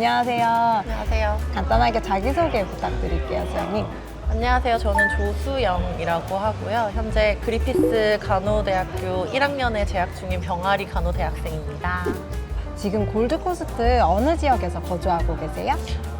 안녕하세요. 안녕하세요. 간단하게 자기소개 부탁드릴게요, 수영님. 안녕하세요. 저는 조수영이라고 하고요. 현재 그리피스 간호대학교 1학년에 재학 중인 병아리 간호대학생입니다. 지금 골드코스트 어느 지역에서 거주하고 계세요?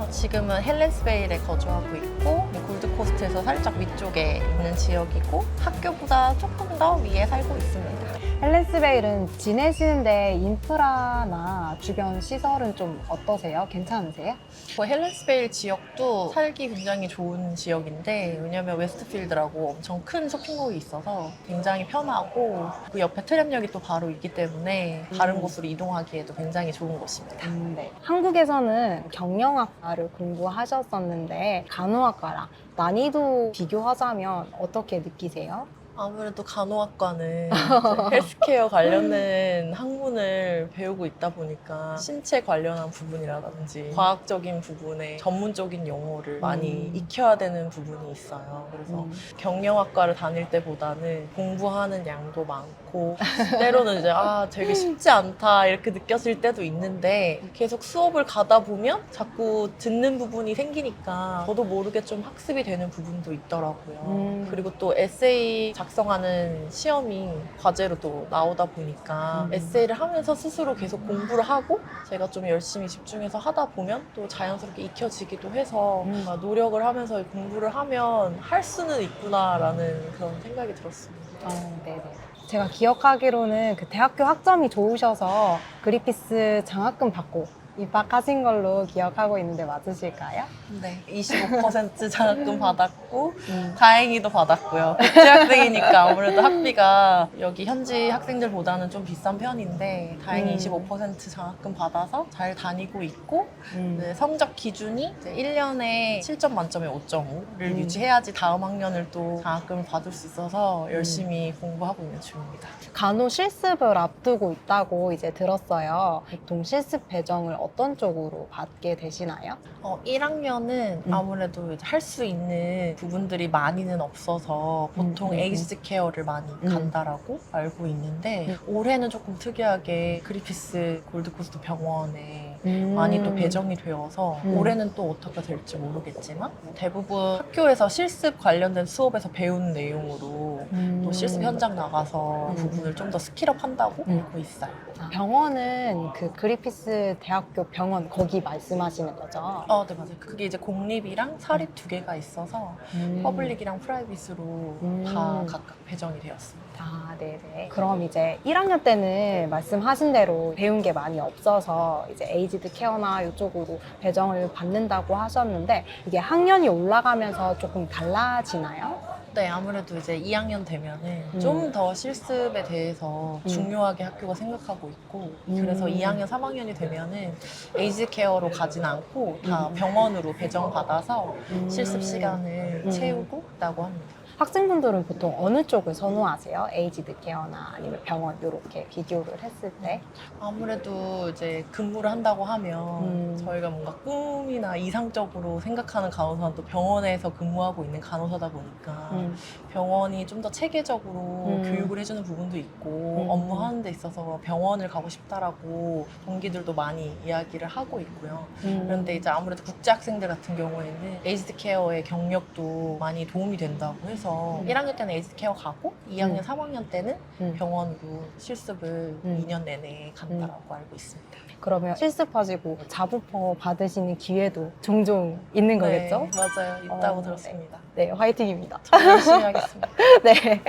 지금은 헬렌스베일에 거주하고 있고 골드코스트에서 살짝 위쪽에 있는 지역이고 학교보다 조금 더 위에 살고 있습니다. 헬렌스베일은 지내시는데 인프라나 주변 시설은 좀 어떠세요? 괜찮으세요? 헬렌스베일 지역도 살기 굉장히 좋은 지역인데 왜냐면 웨스트필드라고 엄청 큰 쇼핑몰이 있어서 굉장히 편하고 그 옆에 트램역이 또 바로 있기 때문에 다른 곳으로 이동하기에도 굉장히 좋은 곳입니다. 네. 한국에서는 경영학과를 공부하셨었는데 간호학과랑 난이도 비교하자면 어떻게 느끼세요? 아무래도 간호학과는 이제 헬스케어 관련된 학문을 배우고 있다 보니까 신체 관련한 부분이라든지 과학적인 부분에 전문적인 용어를 많이 익혀야 되는 부분이 있어요. 그래서 경영학과를 다닐 때보다는 공부하는 양도 많고 때로는 이제 되게 쉽지 않다 이렇게 느꼈을 때도 있는데 계속 수업을 가다 보면 자꾸 듣는 부분이 생기니까 저도 모르게 좀 학습이 되는 부분도 있더라고요. 그리고 또 에세이 작성하는 시험이 과제로 또 나오다 보니까 에세이를 하면서 스스로 계속 공부를 하고 제가 좀 열심히 집중해서 하다 보면 또 자연스럽게 익혀지기도 해서 뭔가 노력을 하면서 공부를 하면 할 수는 있구나라는 그런 생각이 들었습니다. 네네. 제가 기억하기로는 그 대학교 학점이 좋으셔서 그리피스 장학금 받고 입학하신 걸로 기억하고 있는데 맞으실까요? 네, 25% 장학금 받았고 다행히도 받았고요. 국제학생이니까 아무래도 학비가 여기 현지 학생들보다는 좀 비싼 편인데 다행히 25% 장학금 받아서 잘 다니고 있고 네, 성적 기준이 이제 1년에 7점 만점에 5.5를 유지해야지 다음 학년을 또 장학금을 받을 수 있어서 열심히 공부하고 있는 중입니다. 간호 실습을 앞두고 있다고 이제 들었어요. 보통 실습 배정을 어떤 쪽으로 받게 되시나요? 1학년은 아무래도 할 수 있는 부분들이 많이는 없어서 보통 에이즈드 케어를 많이 간다라고 알고 있는데 올해는 조금 특이하게 그리피스 골드코스트 병원에 많이 또 배정이 되어서 올해는 또 어떻게 될지 모르겠지만 대부분 학교에서 실습 관련된 수업에서 배운 내용으로 또 실습 현장 나가서 부분을 좀 더 스킬업 한다고 알고 있어요. 병원은 그 그리피스 대학교 병원 거기 말씀하시는 거죠? 네, 맞아요. 그게 이제 공립이랑 사립 두 개가 있어서 퍼블릭이랑 프라이빗으로 다 각각 배정이 되었습니다. 네네. 그럼 이제 1학년 때는 말씀하신 대로 배운 게 많이 없어서 이제 에이지드 케어나 이쪽으로 배정을 받는다고 하셨는데 이게 학년이 올라가면서 조금 달라지나요? 네, 아무래도 이제 2학년 되면은 좀 더 실습에 대해서 중요하게 학교가 생각하고 있고 그래서 2학년, 3학년이 되면은 에이즈 케어로 가진 않고 다 병원으로 배정받아서 실습 시간을 채우고 있다고 합니다. 학생분들은 보통 어느 쪽을 선호하세요? 에이지드 케어나 아니면 병원 이렇게 비교를 했을 때? 아무래도 이제 근무를 한다고 하면 저희가 뭔가 꿈이나 이상적으로 생각하는 간호사는 또 병원에서 근무하고 있는 간호사다 보니까 병원이 좀 더 체계적으로 교육을 해주는 부분도 있고 업무하는 데 있어서 병원을 가고 싶다라고 동기들도 많이 이야기를 하고 있고요. 그런데 이제 아무래도 국제 학생들 같은 경우에는 에이즈드 케어의 경력도 많이 도움이 된다고 해서 1학년 때는 에이즈드 케어 가고 2학년, 3학년 때는 병원으로 실습을 2년 내내 간다라고 알고 있습니다. 그러면 실습하시고 자부퍼 받으시는 기회도 종종 있는 거겠죠? 네, 맞아요. 있다고 들었습니다. 네, 화이팅입니다. 저 열심히 하겠습니다. 네.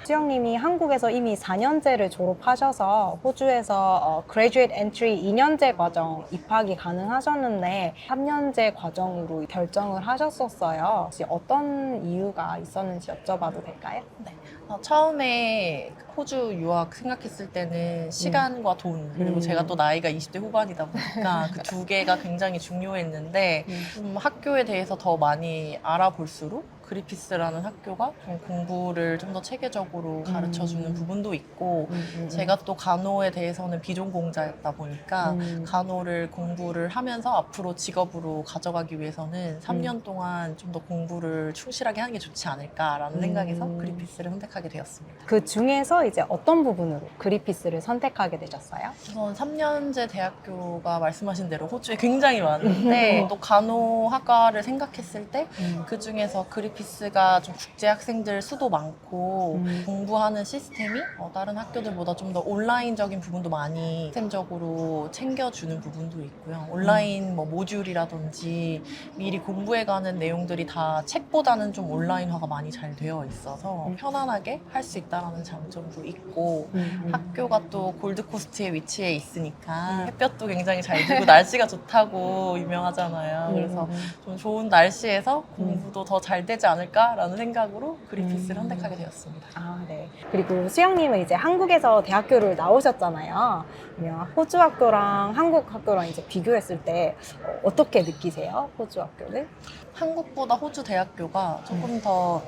수영님이 한국에서 이미 4년제를 졸업하셔서 호주에서 Graduate Entry 2년제 과정 입학이 가능하셨는데 3년제 과정으로 결정을 하셨었어요. 혹시 어떤 이유가 있었는지 여쭤봐도 될까요? 네. 처음에 호주 유학 생각했을 때는 시간과 돈 그리고 제가 또 나이가 20대 후반이다 보니까 그 두 개가 굉장히 중요했는데 좀 학교에 대해서 더 많이 알아볼수록 그리피스라는 학교가 좀 공부를 좀 더 체계적으로 가르쳐주는 부분도 있고 제가 또 간호에 대해서는 비전공자였다 보니까 간호를 공부를 하면서 앞으로 직업으로 가져가기 위해서는 3년 동안 좀 더 공부를 충실하게 하는 게 좋지 않을까라는 생각에서 그리피스를 선택하게 선택하게 되었습니다. 그 중에서 이제 어떤 부분으로 그리피스를 선택하게 되셨어요? 우선 3년제 대학교가 말씀하신 대로 호주에 굉장히 많은데 또 간호학과를 생각했을 때 그 중에서 그리피스가 좀 국제 학생들 수도 많고 공부하는 시스템이 다른 학교들보다 좀 더 온라인적인 부분도 많이 시스템적으로 챙겨주는 부분도 있고요. 온라인 뭐 모듈이라든지 미리 공부해가는 내용들이 다 책보다는 좀 온라인화가 많이 잘 되어 있어서 편안하게 할 수 있다는 장점도 있고 학교가 또 골드코스트에 위치해 있으니까 햇볕도 굉장히 잘 들고 날씨가 좋다고 유명하잖아요. 그래서 좀 좋은 날씨에서 공부도 더 잘 되지 않을까라는 생각으로 그리피스를 선택하게 되었습니다. 아, 네. 그리고 수영님은 이제 한국에서 대학교를 나오셨잖아요. 그러면 호주 학교랑 한국 학교랑 이제 비교했을 때 어떻게 느끼세요? 호주 학교를? 한국보다 호주 대학교가 조금 더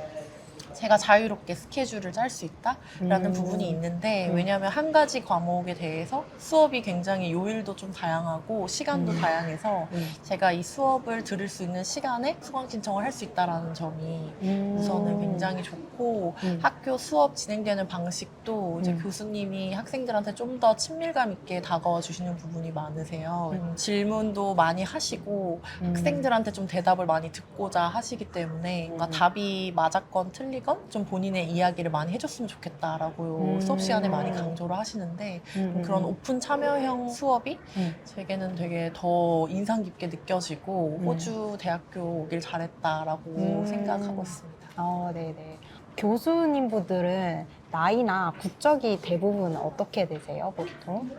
제가 자유롭게 스케줄을 짤 수 있다라는 부분이 있는데 왜냐하면 한 가지 과목에 대해서 수업이 굉장히 요일도 좀 다양하고 시간도 다양해서 제가 이 수업을 들을 수 있는 시간에 수강 신청을 할 수 있다는 점이 우선은 굉장히 좋고 학교 수업 진행되는 방식도 이제 교수님이 학생들한테 좀 더 친밀감 있게 다가와 주시는 부분이 많으세요. 질문도 많이 하시고 학생들한테 좀 대답을 많이 듣고자 하시기 때문에 뭔가 답이 맞았건 틀리건 좀 본인의 이야기를 많이 해줬으면 좋겠다라고 수업 시간에 많이 강조를 하시는데 그런 오픈 참여형 수업이 제게는 되게 더 인상 깊게 느껴지고 호주 대학교 오길 잘했다라고 생각하고 있습니다. 네네. 교수님분들은 나이나 국적이 대부분 어떻게 되세요, 보통?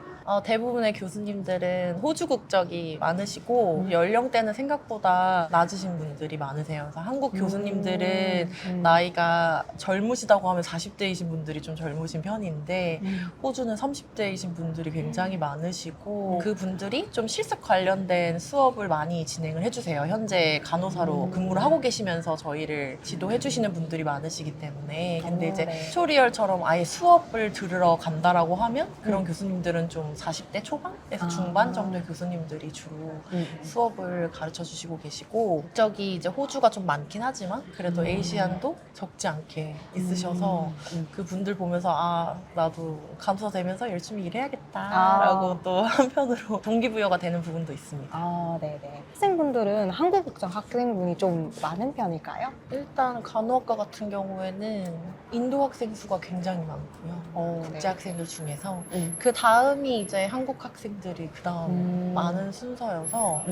대부분의 교수님들은 호주 국적이 많으시고 연령대는 생각보다 낮으신 분들이 많으세요. 그래서 한국 교수님들은 나이가 젊으시다고 하면 40대이신 분들이 좀 젊으신 편인데 호주는 30대이신 분들이 굉장히 많으시고 그 분들이 좀 실습 관련된 수업을 많이 진행을 해주세요. 현재 간호사로 근무를 하고 계시면서 저희를 지도해 주시는 분들이 많으시기 때문에 근데 이제 네. 튜토리얼처럼 아예 수업을 들으러 간다라고 하면 그런 교수님들은 좀 40대 초반에서 중반 정도의 교수님들이 주로 수업을 가르쳐 주시고 계시고 국적이 이제 호주가 좀 많긴 하지만 그래도 에이시안도 적지 않게 있으셔서 그 분들 보면서 나도 간호사 되면서 열심히 일해야겠다라고 또 한편으로 동기부여가 되는 부분도 있습니다. 네네. 학생분들은 한국 국적 학생분이 좀 많은 편일까요? 일단 간호학과 같은 경우에는 인도 학생 수가 굉장히 많고요. 국제 학생들 중에서 그 다음이 이제 한국 학생들이 그 다음 많은 순서여서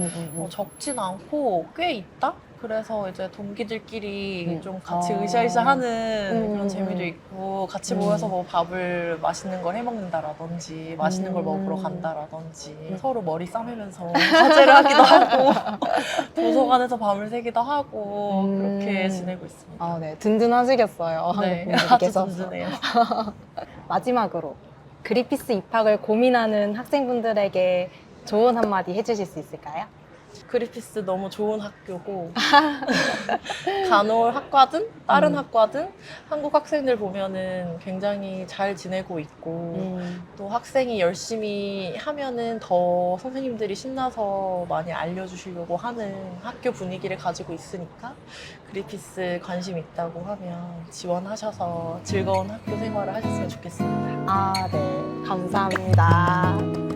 적진 않고 꽤 있다? 그래서 이제 동기들끼리 좀 같이 으쌰으쌰하는 그런 재미도 있고 같이 모여서 뭐 밥을 맛있는 걸 해먹는다라든지 맛있는 걸 먹으러 간다라든지 서로 머리 싸매면서 과제를 하기도 하고 도서관에서 밤을 새기도 하고 그렇게 지내고 있습니다. 네. 든든하시겠어요. 네, 한국 아주 분들께서. 든든해요. 마지막으로 그리피스 입학을 고민하는 학생분들에게 조언 한마디 해주실 수 있을까요? 그리피스 너무 좋은 학교고 간호학과든 다른 학과든 한국 학생들 보면은 굉장히 잘 지내고 있고 또 학생이 열심히 하면은 더 선생님들이 신나서 많이 알려주시려고 하는 학교 분위기를 가지고 있으니까 그리피스 관심 있다고 하면 지원하셔서 즐거운 학교 생활을 하셨으면 좋겠습니다. 네. 감사합니다.